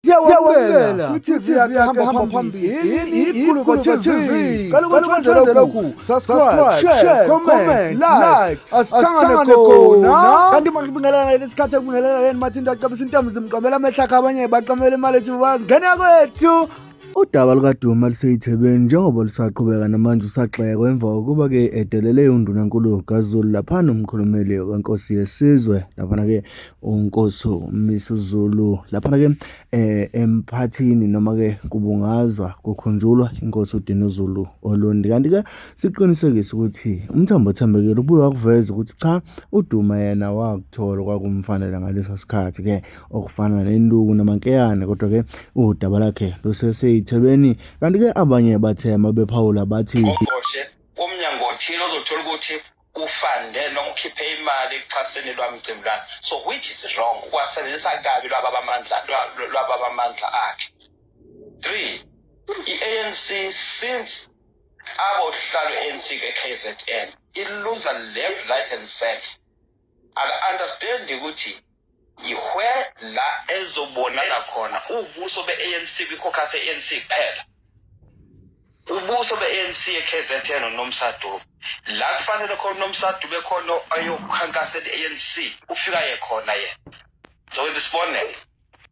Siyawamukela ku-TV yakhe hamba phambili iGuluva TV. Qala ukuthondela lokhu. Subscribe, share, comment, like. Asihlangane khona. Kanti manje kubingelela lesikhathi ekubingelela yena mathinta acabisa intombi zimqomela amehla akhe abanye baqamela imali ethi bazingena kwethu. Udaba lukaDuma luseyithebeni njengoba lusaqhubeka namanje usagxekwa emva kokuba-ke edelele undunankulu kaZulu lapha nomkhulumeli wenkosi yesizwe laphana-ke unkosi ummiso Zulu laphana-ke emphathini noma-ke kubungazwa kukhunjulwa inkosi uDinuzulu Olundi. Kanti-ke siqinisekisa ukuthi umthambo othambekile ubuye wakuveza ukuthi cha uDuma yena wakuthola kwakumfanele ngaleso sikhathi-ke okufana nenduku namankeyane, kodwa-ke udaba lakhe luseseyithebeni. Kanti-ke abanye bathema bephawula bathi ngogoshe umnyango othile ozothola ukuthi ufande noma ukhiphe imali ekuxhaseni lwamcimbi lwana, so which is wrong, ukwasebenzisa kabi lwababamandla akhe. 3, i-ANC since abohlalo ANC ke-KZN iluza left, right and center. Aka-understand ukuthi ihwe la ezobonana khona ubuso be-ANC kwikhokha se-ANC kuphela, ubuso be-ANC e-KZN unomsado la kufanele khona unomsado bekhona ayokhankasela i-ANC ufika yekhona yena. So isibonelo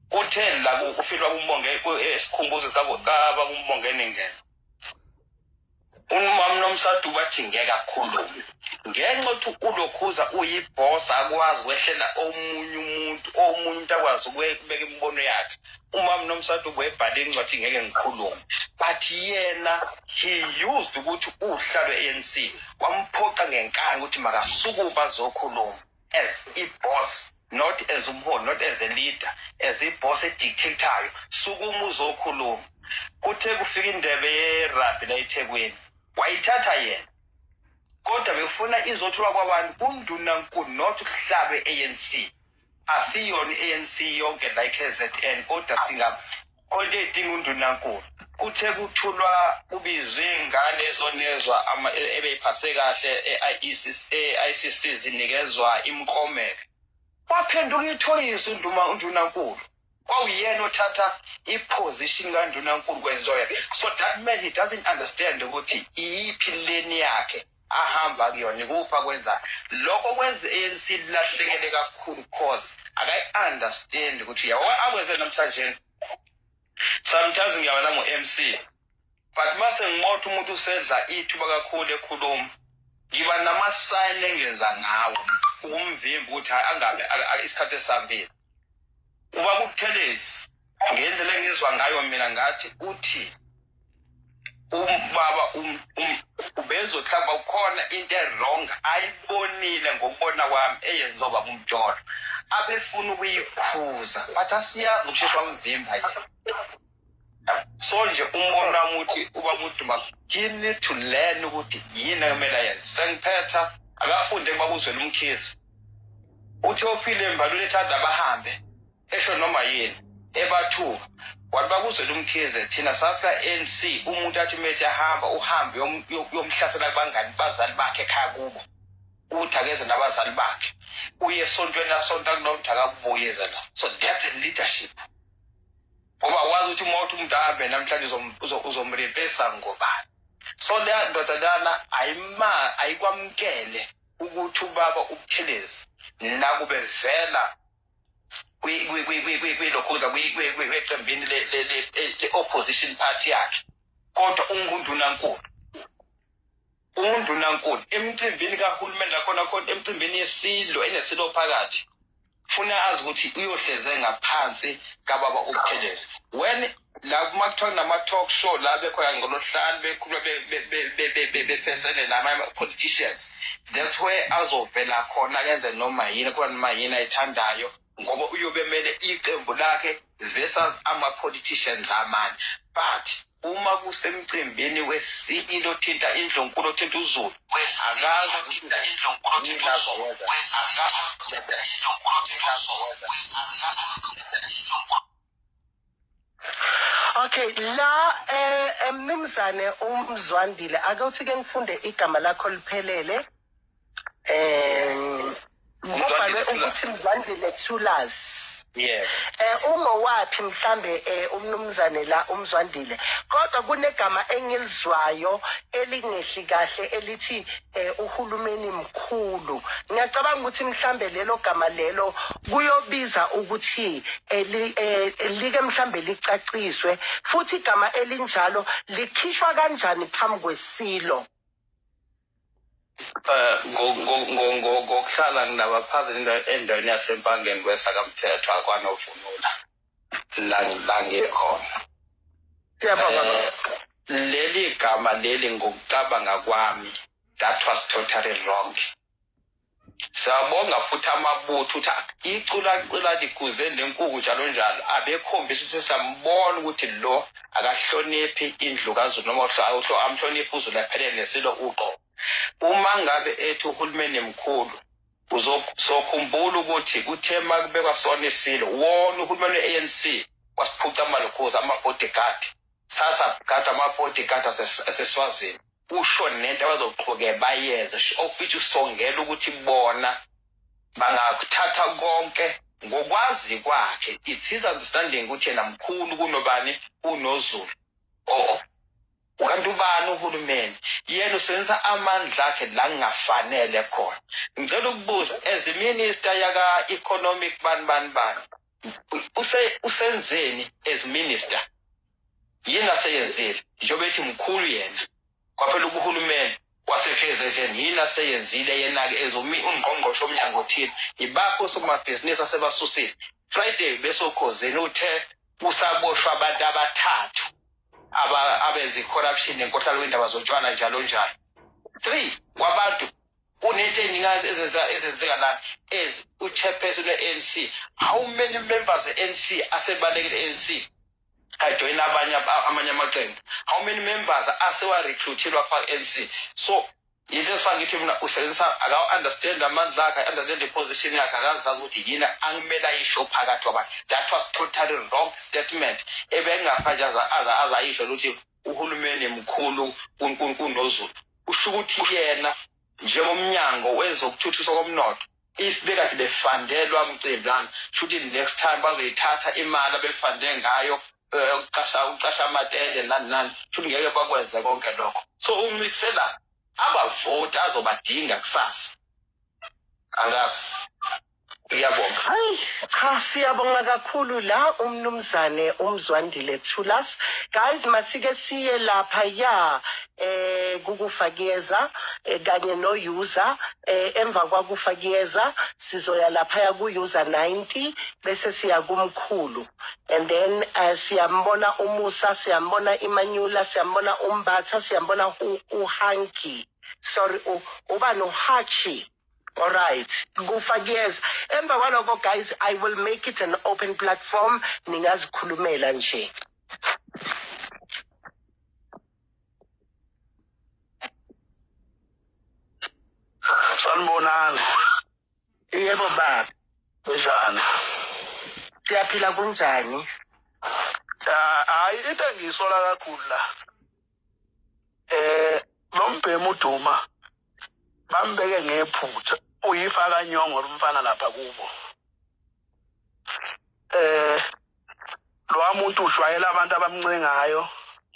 kutheni la kufilwa kumbonge esikhumbuzo kabakumbongeni ngene umama nomsado bathi ngeke akhulume ngenxa yokuthi ulokhuza uyiboss akwazi kwehlela omunye umuntu akwazi ukubeka imibono yakhe. Umama nomsado webhala incwadi ngeke ngikhulume, but yena he used ukuthi uhlalo ANC wamphoqa ngenkani ukuthi makasukuba azokhuluma as i-boss, not as umholi, not as a leader, as i-boss edictator. Sukuma uzokhuluma. Kuthe kufika indebe yerabhi la eThekwini wayithatha yena, kodwa befuna izothulwa kwabantu undunankulu not uhlabe ANC. Asiyona i-ANC yonke la eKZN, kodwa singakhonto edinga undunankulu. Kuthe kuthulwa kubizwe ingane ezonezwa ebeyiphase kahle e-ICC zinikezwa imiklomelo, waphenduka ithoyisa undunankulu. Kwawuyena othatha i-position kandunankulu kwenziwa. So that man he doesn't understand ukuthi iyiphi lane yakhe ahamba kuyona kupha kwenza lokho kwenza ANC lahlekele kakhulu cause akayi-understand ukuthi akwenze namhlanje. Sometimes ngiyabona ngo-MC but mase ngimoto umuntu usedla ithuba kakhulu ekhuluma, ngiba nama-sign engenza ngawo umvimbi ukuthi angabe isikhathi esihambile. Uba kubuthelezi ngendlela engizwa ngayo mina ngathi uthi ubaba ubezohlaba ukhona into wrong ayibonile ngokubona kwami eyenziwa baba uMtolo abefuna ukuyikhuza but asiyazi ukusheshwa umvimba yena. So nje umbona ukuthi ubaba uDuma he need to learn ukuthi yini kumele ayenze. Sengiphetha akafunde babuzwela umkhizi uthi ofile embalule ethanda bahambe esho noma yini ebathuka wathi bakuzwela umkhize thina safika ANC umuntu athi methe ahamba uhambe yomhlasela kubangani bazali bakhe ekhaya kubo uthakeze nabazali bakhe uye esontweni asonta kunomtha kakubuyeza la. So that's a leadership. Ngoba wazi ukuthi umuntu ahambe namhlanje uzomreplace ngobani. So le ndoda lana ayikwamkele ukuthi ubaba ubuthelezi nakube vela kwilokhuza kweqembini le-opposition party yakhe, kodwa ungundunankulu emcimbini kahulumeni lakhona khona emcimbini yesililo enesilo phakathi funa azi ukuthi uyohleze ngaphansi kababa ubuthelezi. When la kumakuthiwa nama-talk show la bekhona ngolosihlanu bekhuluma befesene nama-politicians, that's where azovela khona kenze noma yini kuba noma yini ayithandayo ngoba uyobemele iqembu lakhe versus ama-politicians amanye. But uma kusemcimbini wesililo othinta indlonkulu othinta uZulu akazi uthinta indlonkulu othinta uZulu. Okay, la mnumzane uMzwandile akawuthi-ke ngifunde igama lakho liphelele. Kubhalwe ukuthi Mzwandile Thulas. Yebo. Ungowaphi mhlambe umnumzane la umzwandile kodwa kunegama engilizwayo elingehli kahle elithi uhulumeni mkhulu ngiyacabanga ukuthi mhlambe lelo gama lelo kuyobiza ukuthi like mhlambe licaciswe futhi igama elinjalo likhishwa kanjani phambi kwesilo ngokuhlala nginabaphathi endaweni yasempangeni kwesakamthetho akwanovunula la ngikhona. Siyabonga. Leli gama leli ngokucabanga kwami that was totally wrong. Siyabonga futhi amabutho uthi icula likuze nenkukhu njalo njalo abekhombisa ukuthi sambona ukuthi lo akahloniphi indlu kaZulu noma amhloniphi uZulu aphelele nesilo uqo. Uma ngabe ethi uhulumeni mkhulu uzokhumbula ukuthi kuthema kubekwa sona isilo wona uhulumeni weANC wasiphuca amalukhuza ama-bodyguard sasa gada ama-bodyguard aseswazini usho nento abazoqhubeka bayenze of which usongela ukuthi bona bangakuthatha konke ngokwazi kwakhe. It is understanding ukuthi yena mkhulu kunobani unoZulu kanti ubani uhulumeni yena usebenzisa amandla akhe la kungafanele khona. Ngicela ukubuza as the minister yaka economic bani usenzeni as minister yena aseyenzile njengoba ethi mkhulu yena kwaphela uhulumeni waseKZN yini aseyenzile yena-ke ungqongqoshe omnyango othile ibapho somabhizinisi asebasusile. Friday besokhozeni uthe usaboshwa abantu abathathu abenza i-corruption nenkohlakalo wendaba zotshwala njalo njalo. 3 kwabantu unento eningi ezenzeka la u-chairperson we-ANC. How many members e-ANC asebalekile e-ANC ajoyina amanye amaqembu? How many members asewa-recruitilwa pha e-ANC? So yinto esifana ngithi mina usebenzisa aka-understand amandla akhe, understand i-position yakhe, akazazi ukuthi yini angimele ayisho phakathi kwabantu. That was totally wrong statement ebengaphajaza azayisho ukuthi uhulumeni mkhulu kunoZulu. Usho ukuthi yena njengomnyango wezokuthuthukiswa komnotho if bekade befandelwa mcimbi lana shuthi next time bazoyithatha imali abefande ngayo uqasha amatende nani futhi ngeke bakwenze konke lokho. So uncikisela abavoti azobadinga kusasa angazi. Ngiyabonga. Hayi cha siyabonga kakhulu la umnumzane umzwandile Thulas. Guys masike siye lapha ya kukufakiyeza kanye no user emva kwakufakiyeza sizoya lapha ya ku user 90 bese siya kumkhulu and then siyambona umusa siyambona imanyula siyambona umbatha siyambona uhanki sorry uba no hachi. All right, kufakiyeza emva kwaloko guys I will make it an open platform ningazikhulumela nje. Sanibonani. Yebo baba. Njani? Siyaphila kunjani? Hayi into engiyisola kakhulu la. Lombhemu Duma bambeke ngephutha uyifaka nyongo lumfana lapha kubo. Lo muntu ushwayela abantu abamncengayo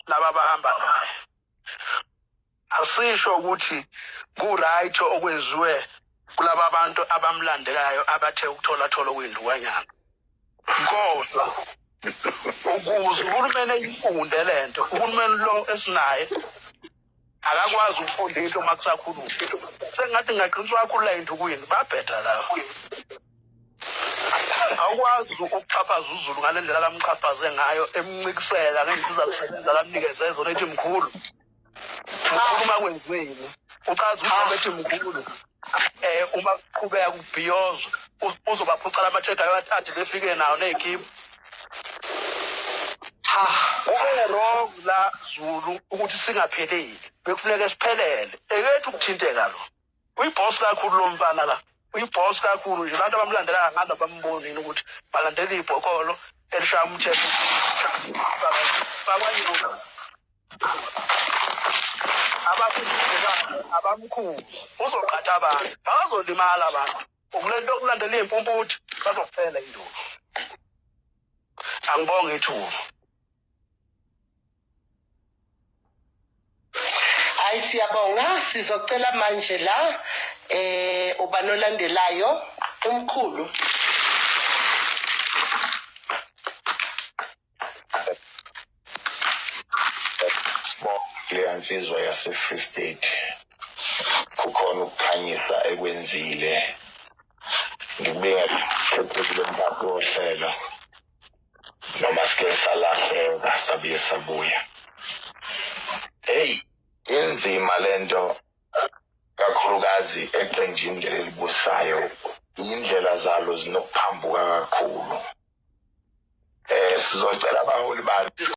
laba bahamba naye. Asisho ukuthi ku right okwenziwe kulaba abantu abamlandelayo abathe ukuthola kwindlu kwanyana. Kodwa ukuze uhulumeni eyifunde lento uhulumeni lo esinaye akakwazi ukufunda into makusakhuluma. Sengathi ngaqiniswa kakhulu into kuyini babheda lawo. Awukwazi ukuxhaphaza uZulu ngale ndlela kamxhaphaze ngayo emncikisela ngenziza kusebenza lamnikeze zona ethi mkhulu. Ukhuluma kwenziweni. Uchaza ukuthi bethi mkhulu. Uma kuqhubeka kubhiyozo uzobaphucala amatheka athi befike nawo nezikhipho. Wrong la Zulu ukuthi singapheleli bekufuneka siphelele ekethu ukuthinteka lo uyiboss kakhulu lo mfana la uyiboss kakhulu nje abantu abamlandela ngalo bambonini ukuthi balandela ibhokolo elishaya umthetho bakwayibuka abamkhulu uzoqhatha abantu bazolimala abantu ukulento okulandela impumputhi bazokuphela induku. Angibonge ithuba. Hayi siyabonga sizocela manje la ubanolandelayo umkhulu. Le ansizwa yase Free State kukhona ukukhanyisa ekwenzile ngibinga kule mpapho ohlelo noma sike salahleka sabiye sabuya. Hey, inzima lento kakhulukazi eqenjini lelibusayo indlela zalo zinokuphambuka kakhulu. Sizocela abaholi balo